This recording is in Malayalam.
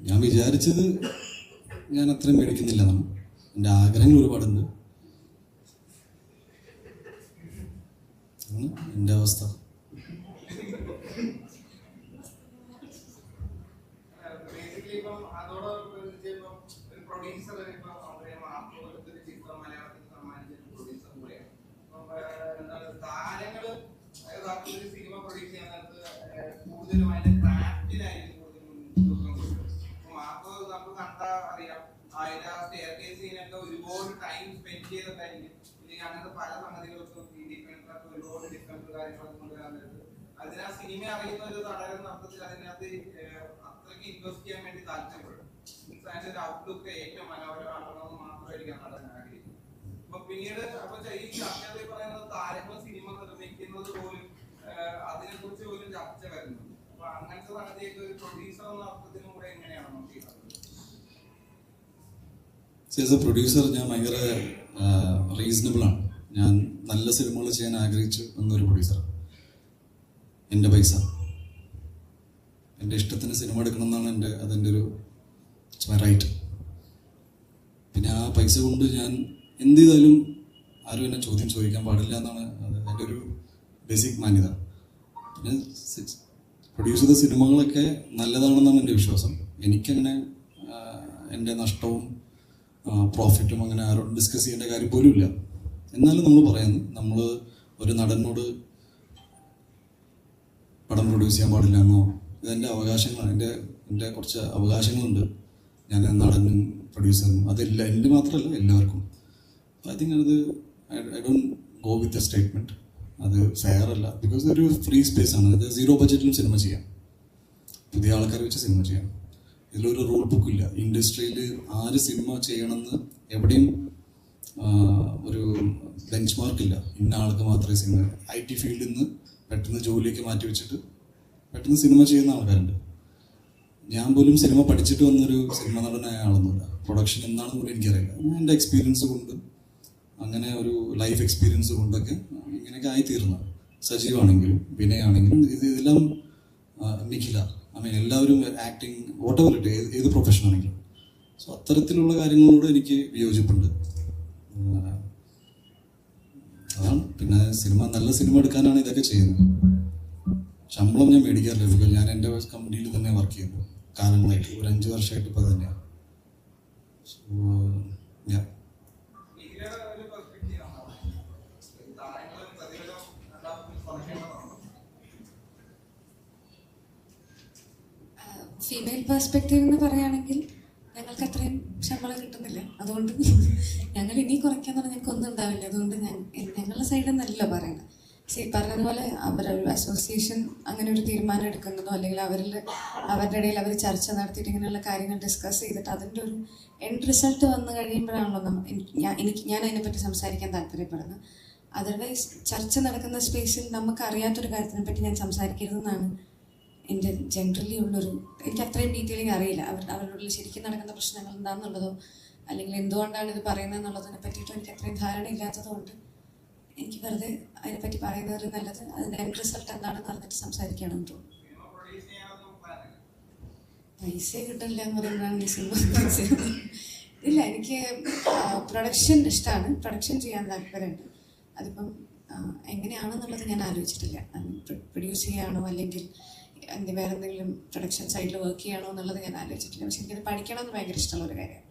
ഞാൻ വിചാരിച്ചത് ഞാൻ അത്രയും മേടിക്കുന്നില്ല. എൻ്റെ ആഗ്രഹങ്ങൾ ഒരുപാടുണ്ട്. എൻ്റെ അവസ്ഥ ഒരുപാട് ടൈം സ്പെൻഡ് ചെയ്തിട്ടായിരിക്കും ഇല്ലെങ്കിൽ അങ്ങനത്തെ പല സംഗതികൾക്കും ഒരുപാട് ഡിഫറൻസ് കാര്യങ്ങളൊക്കെ കൊണ്ടുവരാറുണ്ട്. അതിന് ആ സിനിമ അറിയുന്ന ഒരു നടക്കുന്ന അർത്ഥത്തിൽ അതിനകത്ത് അത്രയ്ക്ക് ഇൻവെസ്റ്റ് ചെയ്യാൻ വേണ്ടി താല്പര്യപ്പെടും. അതിന്റെ ഒരു ഔട്ട്ലുക്ക് ഏറ്റവും മനോഹരമാക്കണമെന്ന് മാത്രമായിരിക്കും നടൻ ആഗ്രഹിക്കുന്നത്. അപ്പൊ പിന്നീട് അപ്പൊ ഈ ചർച്ചകളിൽ പറയുന്നത് താരങ്ങൾ സിനിമ നിർമ്മിക്കുന്നത് പോലും അതിനെ കുറിച്ച് പോലും ചർച്ച വരുന്നുണ്ട്. അപ്പൊ അങ്ങനത്തെ സംഗതിയൊക്കെ ഒരു പ്രൊഡ്യൂസർ എന്ന അർത്ഥത്തിനും കൂടെ എങ്ങനെയാണ് നോക്കിയത്? ആസ് എ പ്രൊഡ്യൂസർ ഞാൻ ഭയങ്കര റീസണബിളാണ്. ഞാൻ നല്ല സിനിമകൾ ചെയ്യാൻ ആഗ്രഹിച്ചു എന്നൊരു പ്രൊഡ്യൂസറാണ്. എൻ്റെ പൈസ എൻ്റെ ഇഷ്ടത്തിന് സിനിമ എടുക്കണം എന്നാണ് അതെൻ്റെ ഒരു റൈറ്റ്. പിന്നെ ആ പൈസ കൊണ്ട് ഞാൻ എന്ത് ചെയ്താലും ആരും എന്നെ ചോദ്യം ചോദിക്കാൻ പാടില്ല എന്നാണ് എൻ്റെ ഒരു ബേസിക് മാന്യത. പിന്നെ പ്രൊഡ്യൂസ് ചെയ്ത സിനിമകളൊക്കെ നല്ലതാണെന്നാണ് എൻ്റെ വിശ്വാസം. എനിക്കങ്ങനെ എൻ്റെ നഷ്ടവും പ്രോഫിറ്റും അങ്ങനെ ആരോടും ഡിസ്കസ് ചെയ്യേണ്ട കാര്യം പോലും ഇല്ല. എന്നാലും നമ്മൾ പറയുന്നു, നമ്മൾ ഒരു നടനോട് പടം പ്രൊഡ്യൂസ് ചെയ്യാൻ പാടില്ല എന്നോ, ഇതെൻ്റെ അവകാശങ്ങളാണ്. എൻ്റെ കുറച്ച് അവകാശങ്ങളുണ്ട്. ഞാൻ നടനും പ്രൊഡ്യൂസറും അതില്ല, എൻ്റെ മാത്രമല്ല എല്ലാവർക്കും. ഐ തിങ്ക് അത് I don't go with a statement. അത് ഫെയർ അല്ല. ബിക്കോസ് ഒരു ഫ്രീ സ്പേസ് ആണ്. ഇത് 0 ബഡ്ജറ്റിലും സിനിമ ചെയ്യാം, പുതിയ ആൾക്കാരെ വെച്ച് സിനിമ ചെയ്യാം. ഇതിലൊരു റൂൾ ബുക്കില്ല. ഇൻഡസ്ട്രിയിൽ ആര് സിനിമ ചെയ്യണമെന്ന് എവിടെയും ഒരു ബെഞ്ച് മാർക്കില്ല. ഇന്ന ആൾക്ക് മാത്രമേ സിനിമ. IT ഫീൽഡിൽ നിന്ന് പെട്ടെന്ന് ജോലിയൊക്കെ മാറ്റി വെച്ചിട്ട് പെട്ടെന്ന് സിനിമ ചെയ്യുന്ന ആൾക്കാരുണ്ട്. ഞാൻ പോലും സിനിമ പഠിച്ചിട്ട് വന്നൊരു സിനിമ നടനായ ആളൊന്നുമില്ല. പ്രൊഡക്ഷൻ എന്താണെന്ന് പോലും എനിക്കറിയില്ല. എൻ്റെ എക്സ്പീരിയൻസ് കൊണ്ട്, അങ്ങനെ ഒരു ലൈഫ് എക്സ്പീരിയൻസ് കൊണ്ടൊക്കെ ഇങ്ങനെയൊക്കെ ആയിത്തീർന്നു. സജീവാണെങ്കിലും വിനയാണെങ്കിലും ഇതെല്ലാം നിഖില, എല്ലാവരും ആക്ടിങ് വാട്ട് എവർ ഇട്ട്, ഏത് പ്രൊഫഷൻ ആണെങ്കിലും. സോ അത്തരത്തിലുള്ള കാര്യങ്ങളോട് എനിക്ക് വിയോജിപ്പുണ്ട്. അതാണ്. പിന്നെ നല്ല സിനിമ എടുക്കാനാണ് ഇതൊക്കെ ചെയ്യുന്നത്. ശമ്പളം ഞാൻ മേടിക്കാറില്ല. ബിക്കോസ് ഞാൻ എൻ്റെ കമ്പനിയിൽ തന്നെ വർക്ക് ചെയ്യുന്നു കാലങ്ങളായിട്ട്, ഒരു 5 വർഷമായിട്ട് ഇപ്പോൾ തന്നെയാണ്. സോ ഞാൻ ഫീമെയിൽ പെർസ്പെക്റ്റീവ് എന്ന് പറയുകയാണെങ്കിൽ ഞങ്ങൾക്ക് അത്രയും ശമ്പളം കിട്ടുന്നില്ല. അതുകൊണ്ട് ഞങ്ങൾ ഇനി കുറയ്ക്കാന്ന് പറഞ്ഞാൽ ഞങ്ങൾക്കൊന്നും ഉണ്ടാവില്ല. അതുകൊണ്ട് ഞങ്ങളുടെ സൈഡിൽ നിന്നല്ല പറയുന്നത്. പറഞ്ഞതുപോലെ അവരൊരു അസോസിയേഷൻ അങ്ങനെ ഒരു തീരുമാനം എടുക്കുന്നതോ അല്ലെങ്കിൽ അവരുടെ ഇടയിൽ അവർ ചർച്ച നടത്തിയിട്ട് ഇങ്ങനെയുള്ള കാര്യങ്ങൾ ഡിസ്കസ് ചെയ്തിട്ട് അതിൻ്റെ ഒരു എൻഡ് റിസൾട്ട് വന്നു കഴിയുമ്പോഴാണല്ലോ ഞാൻ അതിനെപ്പറ്റി സംസാരിക്കാൻ താല്പര്യപ്പെടുന്നത്. അതർവൈസ് ചർച്ച നടക്കുന്ന സ്പേസിൽ നമുക്ക് അറിയാത്തൊരു കാര്യത്തിനെ പറ്റി ഞാൻ സംസാരിക്കരുതെന്നാണ് എൻ്റെ ജനറലി ഉള്ളൊരു. എനിക്ക് അത്രയും ഡീറ്റെയിലിംഗ് അറിയില്ല. അവരുടെ ശരിക്കും നടക്കുന്ന പ്രശ്നങ്ങൾ എന്താണെന്നുള്ളതോ അല്ലെങ്കിൽ എന്തുകൊണ്ടാണ് ഇത് പറയുന്നത് എന്നുള്ളതിനെ പറ്റിയിട്ടോ എനിക്ക് അത്രയും ധാരണ ഇല്ലാത്തതുകൊണ്ട് എനിക്ക് വെറുതെ അതിനെപ്പറ്റി പറയുന്നത് നല്ലത്. അതിൻ്റെ എൻഡ് റിസൾട്ട് എന്താണെന്ന് അറിഞ്ഞിട്ട് സംസാരിക്കുകയാണെന്ന് തോന്നുന്നു. പൈസ കിട്ടില്ല എന്ന് പറയുമ്പോഴാണ് സിനിമ ഇല്ല. എനിക്ക് പ്രൊഡക്ഷൻ ഇഷ്ടമാണ്. പ്രൊഡക്ഷൻ ചെയ്യാൻ താല്പര്യമുണ്ട്. അതിപ്പം എങ്ങനെയാണെന്നുള്ളത് ഞാൻ ആലോചിച്ചിട്ടില്ല. പ്രൊഡ്യൂസ് ചെയ്യുകയാണോ അല്ലെങ്കിൽ വേറെ എന്തെങ്കിലും പ്രൊഡക്ഷൻ സൈഡിൽ വർക്ക് ചെയ്യണോ എന്നുള്ളത് ഞാൻ ആലോചിച്ചിട്ടില്ല. പക്ഷെ എനിക്കത് പഠിക്കണം എന്ന് ഭയങ്കര ഇഷ്ടമുള്ള ഒരു കാര്യമാണ്.